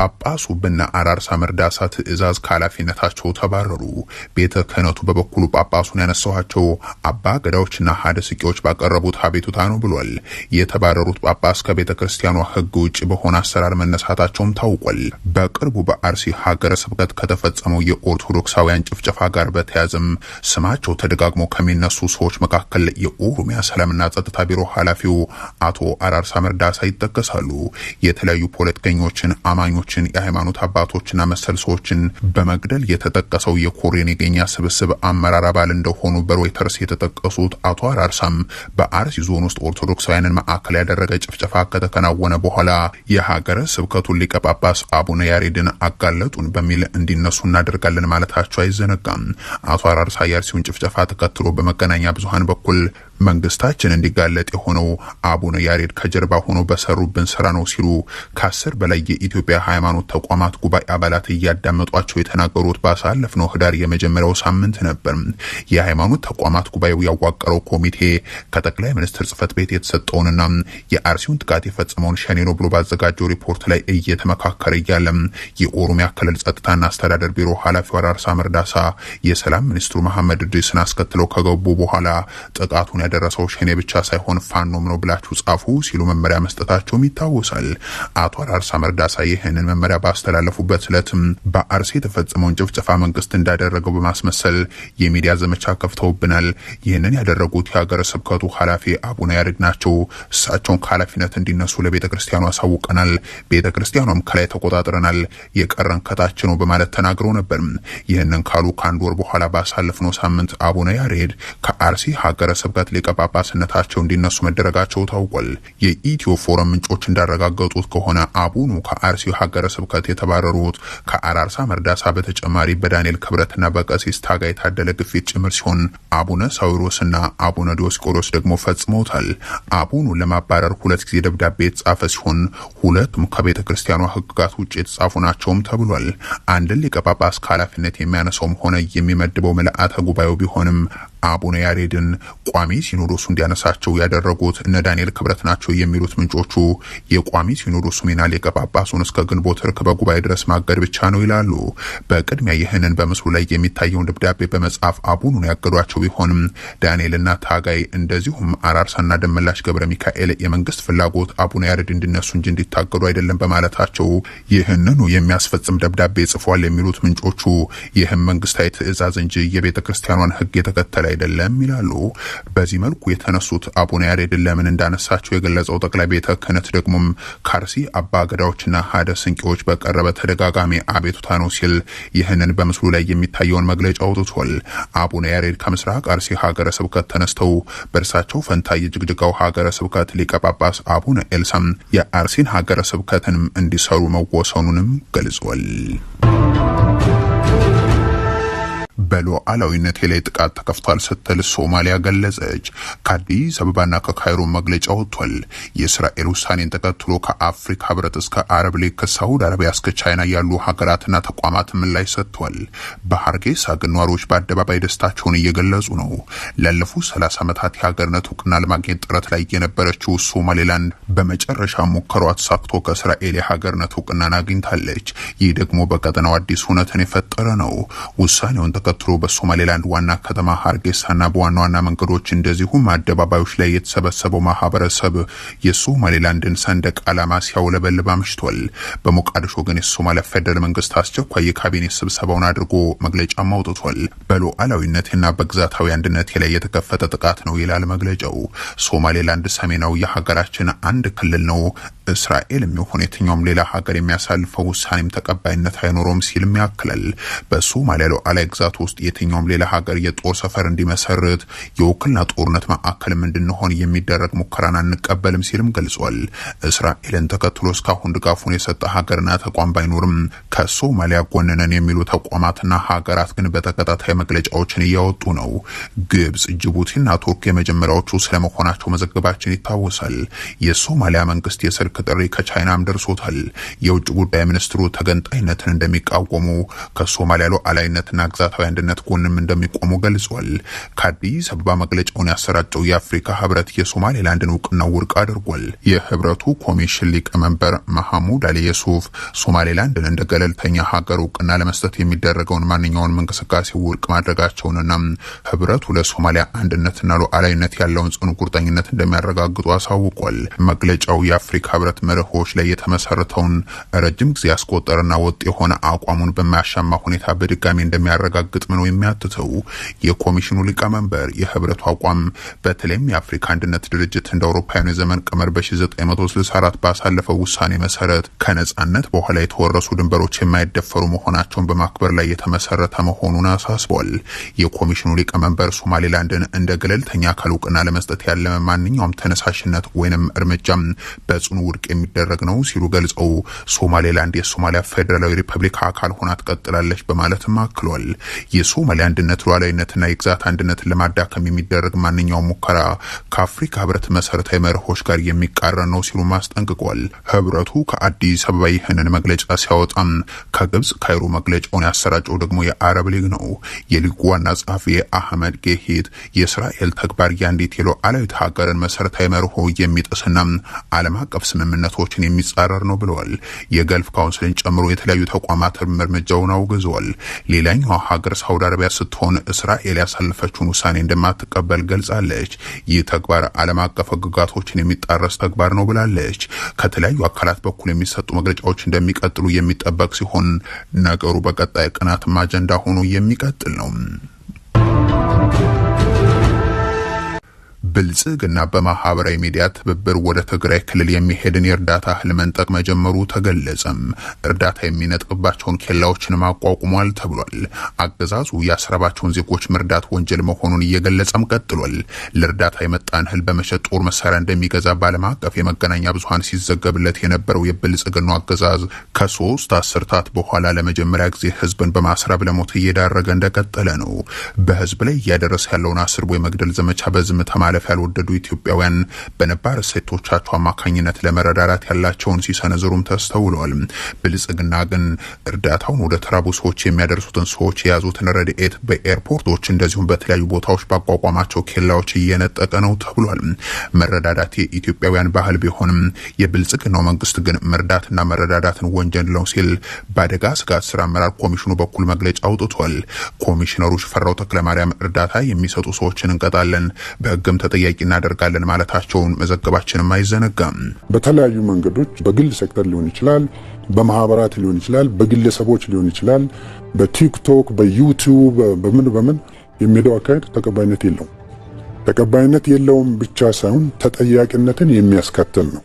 ጳጳሱ በነ አራርሳ መርዳሳ ትዕዛዝ ከኃላፊነታቸው ተባረሩ። ቤተ ክህነቱ በበኩሉ ጳጳሱን ያነሳዋቸው አባ ገዳዎችና ሀደ ስቂዎች ባቀረቡት አቤቱታ ነው ብሏል። የተባረሩት ጳጳስ ከቤተ ክርስቲያኗ ሕግ ውጭ በሆነ አሰራር መነሳታቸውም ታውቋል። በቅርቡ በአርሲ ሀገረ ስብከት ከተፈጸመው የኦርቶዶክሳውያን ጭፍጨፋ ጋር በተያያዘም ስማቸው ተደጋግሞ ከሚነሱ ሰዎች መካከል የኦሮሚያ ሰላምና ጸጥታ ቢሮ ኃላፊው አቶ አራርሳ መርዳሳ ይጠቀሳሉ። የተለያዩ ፖለቲከኞችን፣ አማኞችን፣ የሃይማኖት አባቶችና መሰል ሰዎችን በመግደል የተጠቀሰው የኮሬን የገኛ ስብስብ አመራር አባል እንደሆኑ በሮይተርስ የተጠቀሱት አቶ አራርሳም በአርሲ ዞን ውስጥ ኦርቶዶክሳውያንን ማዕከል ያደረገ ጭፍጨፋ ከተከናወነ በኋላ የሀገረ ስብከቱን ሊቀ ጳጳስ አቡነ ያሬድን አጋለጡን በሚል እንዲነሱ እናደርጋለን ማለታቸው አይዘነጋም። አቶ አራርሳ የአርሲውን ጭፍጨፋ ተከትሎ በመገናኛ ብዙሃን በኩል መንግስታችን እንዲጋለጥ የሆነው አቡነ ያሬድ ከጀርባ ሆኖ በሰሩብን ስራ ነው ሲሉ ከ10 በላይ የኢትዮጵያ ሃይማኖት ተቋማት ጉባኤ አባላት እያዳመጧቸው የተናገሩት ባሳለፍነው ህዳር የመጀመሪያው ሳምንት ነበር። የሃይማኖት ተቋማት ጉባኤው ያዋቀረው ኮሚቴ ከጠቅላይ ሚኒስትር ጽህፈት ቤት የተሰጠውንና የአርሲውን ጥቃት የፈጸመውን ሸኔ ነው ብሎ ባዘጋጀው ሪፖርት ላይ እየተመካከረ እያለ የኦሮሚያ ክልል ጸጥታና አስተዳደር ቢሮ ኃላፊው አራርሳ መርዳሳ የሰላም ሚኒስትሩ መሐመድ እድሪስን አስከትለው ከገቡ በኋላ ጥቃቱን ያደረሰው ሸኔ ብቻ ሳይሆን ፋኖም ነው ብላችሁ ጻፉ ሲሉ መመሪያ መስጠታቸውም ይታወሳል። አቶ አራርሳ መርዳሳ ይህንን መመሪያ ባስተላለፉበት ዕለትም በአርሲ የተፈጸመውን ጭፍጨፋ መንግስት እንዳደረገው በማስመሰል የሚዲያ ዘመቻ ከፍተውብናል። ይህንን ያደረጉት የሀገረ ስብከቱ ኃላፊ አቡነ ያሬድ ናቸው። እሳቸውን ከኃላፊነት እንዲነሱ ለቤተ ክርስቲያኑ አሳውቀናል። ቤተ ክርስቲያኗም ከላይ ተቆጣጥረናል፣ የቀረን ከታች ነው በማለት ተናግረው ነበር። ይህንን ካሉ ከአንድ ወር በኋላ ባሳለፍነው ሳምንት አቡነ ያሬድ ከአርሲ ሀገረ ስብከት ሊቀ ጳጳስነታቸው እንዲነሱ መደረጋቸው ታውቋል። የኢትዮ ፎረም ምንጮች እንዳረጋገጡት ከሆነ አቡኑ ከአርሲ ሀገረ ስብከት የተባረሩት ከአራርሳ መርዳሳ በተጨማሪ በዳንኤል ክብረትና በቀሲስ ታጋይ ታደለ ግፊት ጭምር ሲሆን አቡነ ሳዊሮስና አቡነ ዲዮስቆሮስ ደግሞ ፈጽመውታል። አቡኑ ለማባረር 2 ጊዜ ደብዳቤ የተጻፈ ሲሆን ሁለቱም ከቤተ ክርስቲያኗ ሕግጋት ውጭ የተጻፉ ናቸውም ተብሏል። አንድን ሊቀ ጳጳስ ከኃላፊነት የሚያነሳውም ሆነ የሚመድበው ምልአተ ጉባኤው ቢሆንም አቡነ ያሬድን ቋሚ ሲኖዶሱ እንዲያነሳቸው ያደረጉት እነ ዳንኤል ክብረት ናቸው የሚሉት ምንጮቹ የቋሚ ሲኖዶሱ ሚና ሊቀ ጳጳሱን እስከ ግንቦት ርክበ ጉባኤ ድረስ ማገድ ብቻ ነው ይላሉ። በቅድሚያ ይህንን በምስሉ ላይ የሚታየውን ደብዳቤ በመጻፍ አቡኑን ያገዷቸው ቢሆንም ዳንኤልና ታጋይ እንደዚሁም አራርሳና ደመላሽ ገብረ ሚካኤል የመንግስት ፍላጎት አቡነ ያሬድ እንዲነሱ እንጂ እንዲታገዱ አይደለም በማለታቸው ይህንኑ የሚያስፈጽም ደብዳቤ ጽፏል የሚሉት ምንጮቹ ይህም መንግስታዊ ትዕዛዝ እንጂ የቤተ ክርስቲያኗን ሕግ የተከተለ አይደለም ይላሉ። በዚህ መልኩ የተነሱት አቡነ ያሬድን ለምን እንዳነሳቸው የገለጸው ጠቅላይ ቤተ ክህነት ደግሞ ካርሲ አባ ገዳዎችና ሀደ ስንቄዎች በቀረበ ተደጋጋሚ አቤቱታ ነው ሲል ይህንን በምስሉ ላይ የሚታየውን መግለጫ አውጥቷል። አቡነ ያሬድ ከምስራቅ አርሲ ሀገረ ስብከት ተነስተው በእርሳቸው ፈንታ የጅግጅጋው ሀገረ ስብከት ሊቀ ጳጳስ አቡነ ኤልሳም የአርሲን ሀገረ ስብከትንም እንዲሰሩ መወሰኑንም ገልጿል። በሉዓላዊነት ላይ ጥቃት ተከፍቷል ስትል ሶማሊያ ገለጸች። ከአዲስ አበባና ከካይሮ መግለጫ ወጥቷል። የእስራኤል ውሳኔን ተከትሎ ከአፍሪካ ህብረት እስከ አረብ ሊግ ከሳውዲ አረቢያ እስከ ቻይና ያሉ ሀገራትና ተቋማት ምላሽ ሰጥተዋል። በሀርጌሳ ግን ነዋሪዎች በአደባባይ ደስታቸውን እየገለጹ ነው። ላለፉት 30 ዓመታት የሀገርነት እውቅና ለማግኘት ጥረት ላይ የነበረችው ሶማሌላንድ በመጨረሻ ሙከሯ ተሳክቶ ከእስራኤል የሀገርነት እውቅናን አግኝታለች። ይህ ደግሞ በቀጠናው አዲስ ሁነትን የፈጠረ ነው። ውሳኔውን ተከትሎ በሶማሌላንድ ዋና ከተማ ሀርጌሳና በዋና ዋና መንገዶች እንደዚሁም አደባባዮች ላይ የተሰበሰበው ማህበረሰብ የሶማሌላንድን ሰንደቅ ዓላማ ሲያውለበልብ አምሽቷል። በሞቃዲሾ ግን የሶማሊያ ፌደራል መንግስት አስቸኳይ የካቢኔ ስብሰባውን አድርጎ መግለጫ አውጥቷል። በሉዓላዊነትና በግዛታዊ አንድነት ላይ የተከፈተ ጥቃት ነው ይላል መግለጫው። ሶማሌላንድ ሰሜናዊ የሀገራችን አንድ ክልል ነው። እስራኤል የሚሆን የትኛውም ሌላ ሀገር የሚያሳልፈው ውሳኔም ተቀባይነት አይኖረውም ሲልም ያክላል። በሶማሊያ ሉዓላዊ ግዛት ውስጥ የትኛውም ሌላ ሀገር የጦር ሰፈር እንዲመሰርት የውክልና ጦርነት ማዕከልም እንድንሆን የሚደረግ ሙከራን አንቀበልም ሲልም ገልጿል። እስራኤልን ተከትሎ እስካሁን ድጋፉን የሰጠ ሀገርና ተቋም ባይኖርም ከሶማሊያ ጎን ነን የሚሉ ተቋማትና ሀገራት ግን በተከታታይ መግለጫዎችን እያወጡ ነው። ግብጽ፣ ጅቡቲና ቱርክ የመጀመሪያዎቹ ስለመሆናቸው መዘገባችን ይታወሳል። የሶማሊያ መንግስት የስልክ ጥሪ ከቻይናም ደርሶታል። የውጭ ጉዳይ ሚኒስትሩ ተገንጣይነትን እንደሚቃወሙ ከሶማሊያ ሉዓላዊነትና ግዛታዊ አንድነት ጎንም እንደሚቆሙ ገልጿል። ከአዲስ አበባ መግለጫውን ያሰራጨው የአፍሪካ ህብረት የሶማሌላንድን እውቅና ውድቅ አድርጓል። የህብረቱ ኮሚሽን ሊቀመንበር መሐሙድ አሊ የሱፍ ሶማሌላንድን እንደ ገለልተኛ ሀገር እውቅና ለመስጠት የሚደረገውን ማንኛውንም እንቅስቃሴ ውድቅ ማድረጋቸውንና ህብረቱ ለሶማሊያ አንድነትና ሉዓላዊነት ያለውን ጽኑ ቁርጠኝነት እንደሚያረጋግጡ አሳውቋል። መግለጫው የአፍሪካ ህብረት መርሆች ላይ የተመሰረተውን ረጅም ጊዜ ያስቆጠረና ወጥ የሆነ አቋሙን በማያሻማ ሁኔታ በድጋሚ እንደሚያረጋግጥ ነው የሚያትተው። የኮሚሽኑ ሊቀመንበር የህብረቱ አቋም በተለይም የአፍሪካ አንድነት ድርጅት እንደ አውሮፓውያኑ የዘመን ቀመር በ1964 ባሳለፈው ውሳኔ መሰረት ከነጻነት በኋላ የተወረሱ ድንበሮች የማይደፈሩ መሆናቸውን በማክበር ላይ የተመሰረተ መሆኑን አሳስቧል። የኮሚሽኑ ሊቀመንበር ሶማሌላንድን እንደ ገለልተኛ አካል እውቅና ለመስጠት ያለመ ማንኛውም ተነሳሽነት ወይንም እርምጃም በጽኑ ውድቅ የሚደረግ ነው ሲሉ ገልጸው ሶማሌላንድ የሶማሊያ ፌዴራላዊ ሪፐብሊክ አካል ሆና ትቀጥላለች በማለትም አክሏል። የሶማሊያ አንድነት ሉዓላዊነትና የግዛት አንድነትን ለማዳከም የሚደረግ ማንኛውም ሙከራ ከአፍሪካ ህብረት መሰረታዊ መርሆች ጋር የሚቃረን ነው ሲሉ አስጠንቅቋል። ህብረቱ ከአዲስ አበባ ይህንን መግለጫ ሲያወጣም ከግብጽ ካይሮ መግለጫውን ያሰራጨው ደግሞ የአረብ ሊግ ነው። የሊጉ ዋና ጸሐፊ አህመድ ጌሂት የእስራኤል ተግባር የአንዲት ሉዓላዊት ሀገርን መሰረታዊ መርሆ የሚጥስና ዓለም አቀፍ ስምምነቶችን የሚጻረር ነው ብለዋል። የገልፍ ካውንስልን ጨምሮ የተለያዩ ተቋማት እርምጃውን አውግዘዋል። ሌላኛው ሀገር ሳውዲ አረቢያ ስትሆን እስራኤል ያሳለፈችውን ውሳኔ እንደማትቀበል ገልጻለች። ይህ ተግባር ዓለም አቀፍ ህግጋቶችን የሚጣረስ ተግባር ነው ብላለች። ከተለያዩ አካላት በኩል የሚሰጡ መግለጫዎች እንደሚቀጥሉ የሚጠበቅ ሲሆን ነገሩ በቀጣይ ቀናትም አጀንዳ ሆኖ የሚቀጥል ነው። ብልጽግና በማህበራዊ ሚዲያ ትብብር ወደ ትግራይ ክልል የሚሄድን የእርዳታ እህል መንጠቅ መጀመሩ ተገለጸም። እርዳታ የሚነጥቅባቸውን ኬላዎችን አቋቁሟል ተብሏል። አገዛዙ ያስረባቸውን ዜጎች መርዳት ወንጀል መሆኑን እየገለጸም ቀጥሏል። ለእርዳታ የመጣን እህል በመሸጥ ጦር መሳሪያ እንደሚገዛ በዓለም አቀፍ የመገናኛ ብዙሃን ሲዘገብለት የነበረው የብልጽግናው አገዛዝ ከ3 አስርታት በኋላ ለመጀመሪያ ጊዜ ህዝብን በማስረብ ለሞት እየዳረገ እንደቀጠለ ነው። በህዝብ ላይ እያደረሰ ያለውን አስርቦ የመግደል ዘመቻ በዝምታ ማለፍ ያልወደዱ ኢትዮጵያውያን በነባር እሴቶቻቸው አማካኝነት ለመረዳዳት ያላቸውን ሲሰነዝሩም ተስተውለዋል። ብልጽግና ግን እርዳታውን ወደ ተራቡ ሰዎች የሚያደርሱትን ሰዎች የያዙትን ረድኤት በኤርፖርቶች እንደዚሁም በተለያዩ ቦታዎች ባቋቋማቸው ኬላዎች እየነጠቀ ነው ተብሏል። መረዳዳት የኢትዮጵያውያን ባህል ቢሆንም የብልጽግናው መንግስት ግን መርዳትና መረዳዳትን ወንጀል ነው ሲል በአደጋ ስጋት ስራ አመራር ኮሚሽኑ በኩል መግለጫ አውጥቷል። ኮሚሽነሩ ሽፈራው ተክለማርያም እርዳታ የሚሰጡ ሰዎችን እንቀጣለን፣ በህግም ተጠያቂ እናደርጋለን ማለታቸውን መዘገባችንም አይዘነጋም። በተለያዩ መንገዶች በግል ሴክተር ሊሆን ይችላል፣ በማህበራት ሊሆን ይችላል፣ በግለሰቦች ሊሆን ይችላል፣ በቲክቶክ በዩቲዩብ በምን የሚሄደው አካሄድ ተቀባይነት የለውም። ተቀባይነት የለውም ብቻ ሳይሆን ተጠያቂነትን የሚያስከትል ነው።